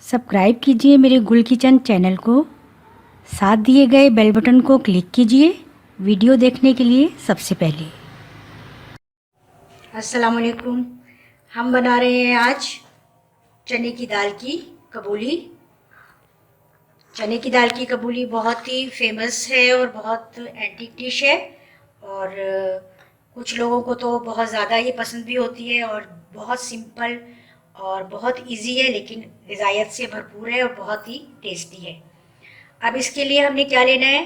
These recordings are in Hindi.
सब्सक्राइब कीजिए मेरे गुल किचन चैनल को। साथ दिए गए बेल बटन को क्लिक कीजिए वीडियो देखने के लिए सबसे पहले। अस्सलाम वालेकुम। हम बना रहे हैं आज चने की दाल की कबूली। चने की दाल की कबूली बहुत ही फेमस है और बहुत एंटीक डिश है और कुछ लोगों को तो बहुत ज़्यादा ये पसंद भी होती है और बहुत सिंपल और बहुत इजी है, लेकिन ग़िज़ायत से भरपूर है और बहुत ही टेस्टी है। अब इसके लिए हमने क्या लेना है,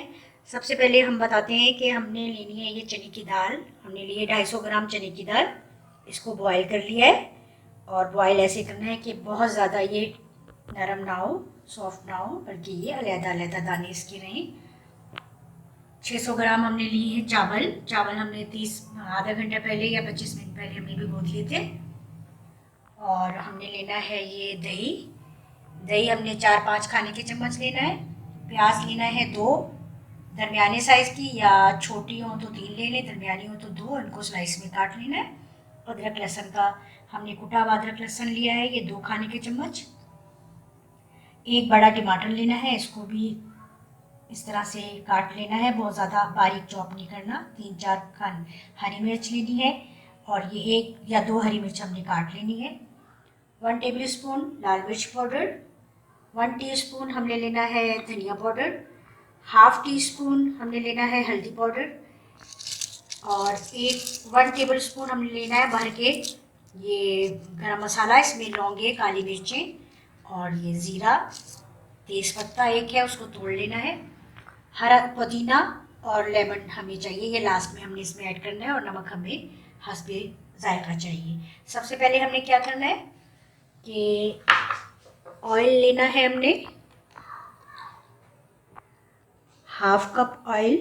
सबसे पहले हम बताते हैं कि हमने लेनी है ये चने की दाल। हमने लिए 250 ग्राम चने की दाल। इसको बॉयल कर लिया है और बॉयल ऐसे करना है कि बहुत ज़्यादा ये नरम ना हो, सॉफ्ट ना हो, बल्कि ये अलग-अलग दाने इसके रहें। 600 ग्राम हमने लिए हैं चावल। चावल हमने आधा घंटा पहले या 25 मिनट पहले हमने भिगो दिए थे। और हमने लेना है ये दही। दही हमने 4-5 खाने के चम्मच लेना है। प्याज लेना है 2 दरमियाने साइज़ की, या छोटी हो तो 3 ले लें, दरमियानी हो तो 2। इनको स्लाइस में काट लेना है। अदरक लहसुन का हमने कुटा हुआ अदरक लहसुन लिया है, ये 2 खाने के चम्मच। एक बड़ा टमाटर लेना है, इसको भी इस तरह से काट लेना है, बहुत ज़्यादा बारीक चॉप नहीं करना। 3-4 हरी मिर्च लेनी है और ये 1 या 2 हरी मिर्च हमने काट लेनी है। 1 टेबल स्पून लाल मिर्च पाउडर, 1 टीस्पून हमने लेना है धनिया पाउडर, हाफ टी स्पून हमने लेना है हल्दी पाउडर और 1 टेबल स्पून हमने लेना है भर के ये गरम मसाला। इसमें लौंगे, काली मिर्चें और ये ज़ीरा, तेज़ पत्ता 1 है, उसको तोड़ लेना है। हरा पुदीना और लेमन हमें चाहिए, ये लास्ट में हमने इसमें ऐड करना है। और नमक हमें हस्बे जायका चाहिए। सबसे पहले हमने क्या करना है कि ऑयल लेना है हमने, हाफ कप ऑयल।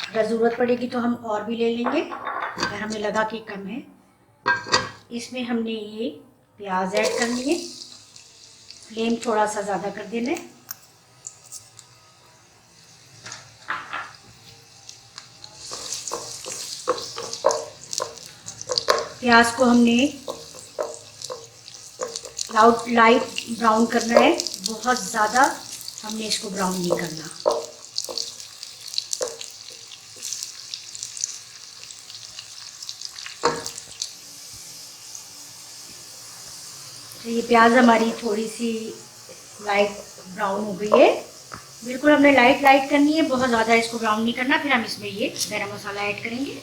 अगर ज़रूरत पड़ेगी तो हम और भी ले लेंगे, अगर हमें लगा कि कम है। इसमें हमने ये प्याज ऐड करनी है, फ्लेम थोड़ा सा ज़्यादा कर देना है। प्याज को हमने लाइट ब्राउन करना है, बहुत ज़्यादा हमने इसको ब्राउन नहीं करना। तो ये प्याज हमारी थोड़ी सी लाइट ब्राउन हो गई है। बिल्कुल हमने लाइट करनी है, बहुत ज़्यादा इसको ब्राउन नहीं करना। फिर हम इसमें ये गरम मसाला ऐड करेंगे।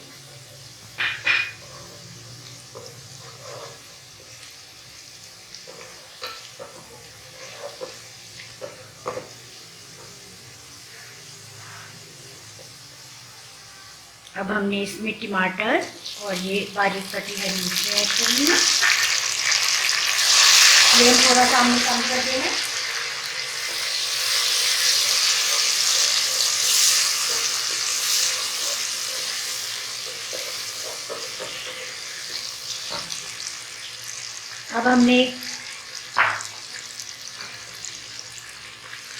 अब हमने इसमें टमाटर और ये बारीक कटी हरी मिर्ची ऐड करनी है। फ्लेम थोड़ा सा हमने कम कर देना है। अब हमने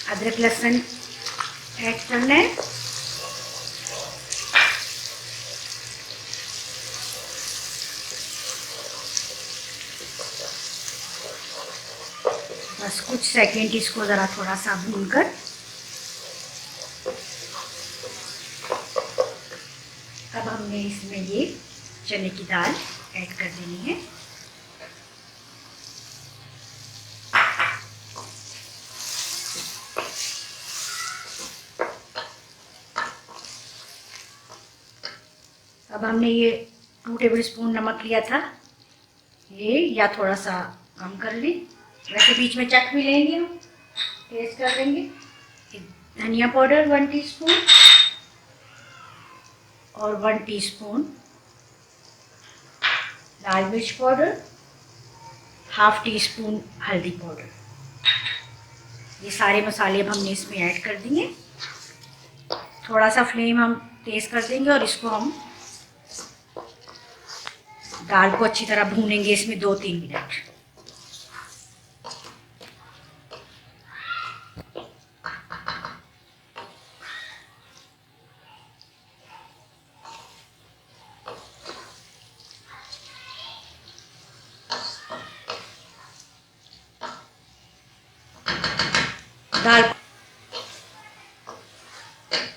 अदरक लहसुन ऐड करना है। बस कुछ सेकंड इसको ज़रा थोड़ा सा भूनकर अब हमने इसमें ये चने की दाल ऐड कर देनी है। अब हमने ये 2 टेबल स्पून नमक लिया था, ये या थोड़ा सा कम कर लें, वैसे बीच में चख भी लेंगे, हम टेस्ट कर लेंगे। धनिया पाउडर 1 टीस्पून और 1 टीस्पून लाल मिर्च पाउडर, हाफ टी स्पून हल्दी पाउडर। ये सारे मसाले अब हमने इसमें ऐड कर दिए। थोड़ा सा फ्लेम हम तेज़ कर देंगे और इसको हम दाल को अच्छी तरह भूनेंगे इसमें 2-3 मिनट। दाल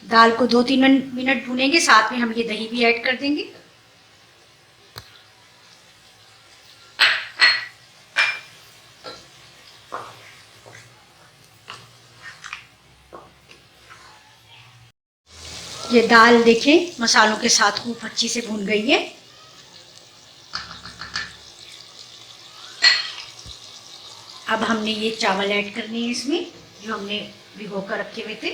दाल को 2-3 मिनट भूनेंगे, साथ में हम ये दही भी ऐड कर देंगे। ये दाल देखें मसालों के साथ खूब अच्छी से भून गई है। अब हमने ये चावल ऐड करने हैं इसमें, जो हमने भिगो कर रखे हुए थे।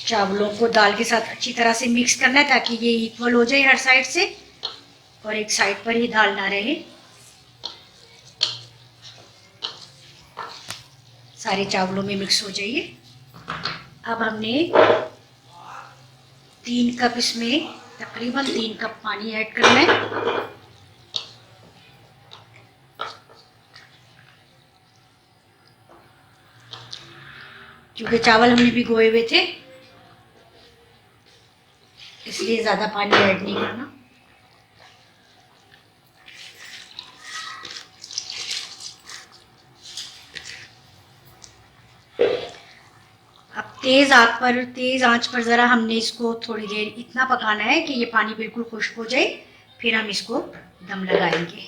चावलों को दाल के साथ अच्छी तरह से मिक्स करना है ताकि ये इक्वल हो जाए हर साइड से, और एक साइड पर ही दाल ना रहे। सारे चावलों में मिक्स हो जाइए। अब हमने 3 कप इसमें तकरीबन 3 कप पानी ऐड करना है। क्योंकि चावल हमने भिगोए हुए थे, इसलिए ज़्यादा पानी ऐड नहीं करना। अब तेज़ आंच पर ज़रा हमने इसको थोड़ी देर इतना पकाना है कि ये पानी बिल्कुल खुश्क हो जाए, फिर हम इसको दम लगाएंगे।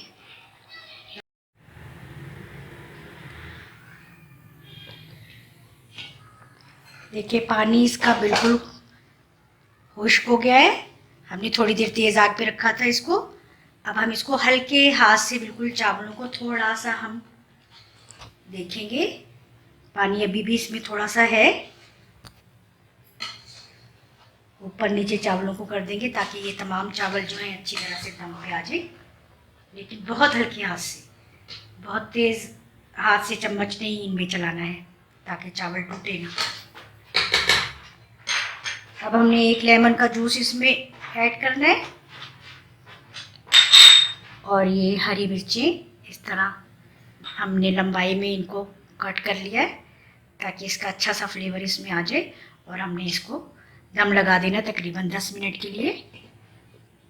देखिए पानी इसका बिल्कुल खुश्क हो गया है। हमने थोड़ी देर तेज़ आग पे रखा था इसको। अब हम इसको हल्के हाथ से बिल्कुल चावलों को थोड़ा सा हम देखेंगे, पानी अभी भी इसमें थोड़ा सा है, ऊपर नीचे चावलों को कर देंगे ताकि ये तमाम चावल जो हैं अच्छी तरह से दम पे आ जाए। लेकिन बहुत हल्के हाथ से, बहुत तेज़ हाथ से चम्मच नहीं इनमें चलाना है ताकि चावल टूटे ना। अब हमने 1 लेमन का जूस इसमें ऐड करना है, और ये हरी मिर्चें इस तरह हमने लंबाई में इनको कट कर लिया है ताकि इसका अच्छा सा फ्लेवर इसमें आ जाए। और हमने इसको दम लगा देना तकरीबन 10 मिनट के लिए।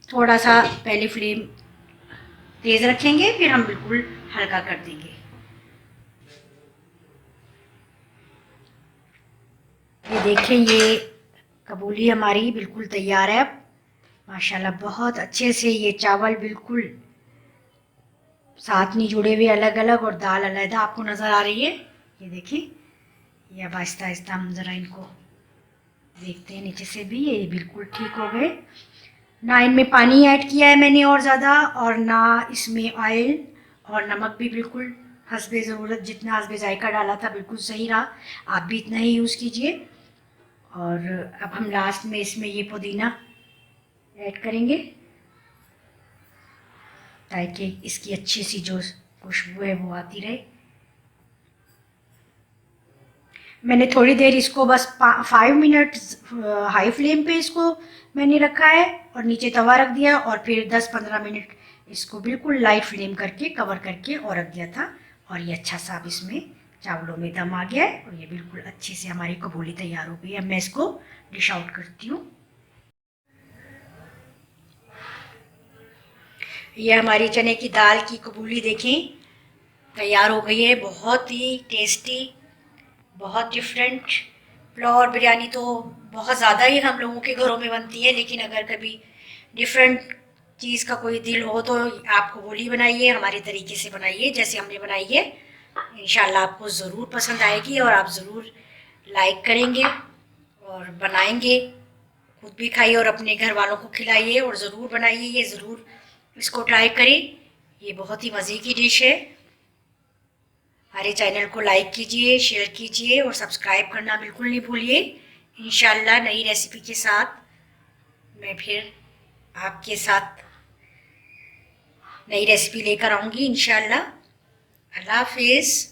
थोड़ा सा पहले फ्लेम तेज़ रखेंगे, फिर हम बिल्कुल हल्का कर देंगे। ये देखें, ये कबूली हमारी बिल्कुल तैयार है। अब माशाल्लाह बहुत अच्छे से ये चावल बिल्कुल साथ नहीं जुड़े हुए, अलग अलग, और दाल अलग आपको नज़र आ रही है। ये देखिए, ये अब आहिस्ता आहिस्ता हम ज़रा इनको देखते हैं नीचे से भी, ये बिल्कुल ठीक हो गए। ना इनमें पानी ऐड किया है मैंने और ज़्यादा, और ना इसमें ऑयल, और नमक भी बिल्कुल हस्बे ज़रूरत, जितना हस्बे जायका डाला था बिल्कुल सही रहा। आप भी इतना ही यूज़ कीजिए। और अब हम लास्ट में इसमें ये पुदीना ऐड करेंगे ताकि इसकी अच्छी सी जो खुशबू है वो आती रहे। मैंने थोड़ी देर इसको बस 5 मिनट हाई फ्लेम पे इसको मैंने रखा है, और नीचे तवा रख दिया, और फिर 10-15 मिनट इसको बिल्कुल लाइट फ्लेम करके कवर करके और रख दिया था। और ये अच्छा सा अब इसमें चावलों में दम आ गया है, और ये बिल्कुल अच्छे से हमारी कबूली तैयार हो गई है। अब मैं इसको डिश आउट करती हूँ। ये हमारी चने की दाल की कबूली देखें तैयार हो गई है। बहुत ही टेस्टी, बहुत डिफरेंट। पुलाव और बिरयानी तो बहुत ज़्यादा ही हम लोगों के घरों में बनती है, लेकिन अगर कभी डिफरेंट चीज़ का कोई दिल हो तो आप कबूली बनाइए, हमारे तरीके से बनाइए जैसे हमने बनाई है। इंशाल्लाह आपको ज़रूर पसंद आएगी, और आप ज़रूर लाइक करेंगे और बनाएंगे, खुद भी खाइए और अपने घर वालों को खिलाइए, और ज़रूर बनाइए, ये ज़रूर इसको ट्राई करें। ये बहुत ही मज़े की डिश है। हमारे चैनल को लाइक कीजिए, शेयर कीजिए, और सब्सक्राइब करना बिल्कुल नहीं भूलिए। इंशाल्लाह नई रेसिपी के साथ मैं फिर आपके साथ नई रेसिपी लेकर आऊँगी इंशाल्लाह। अल्लाह हाफिज़।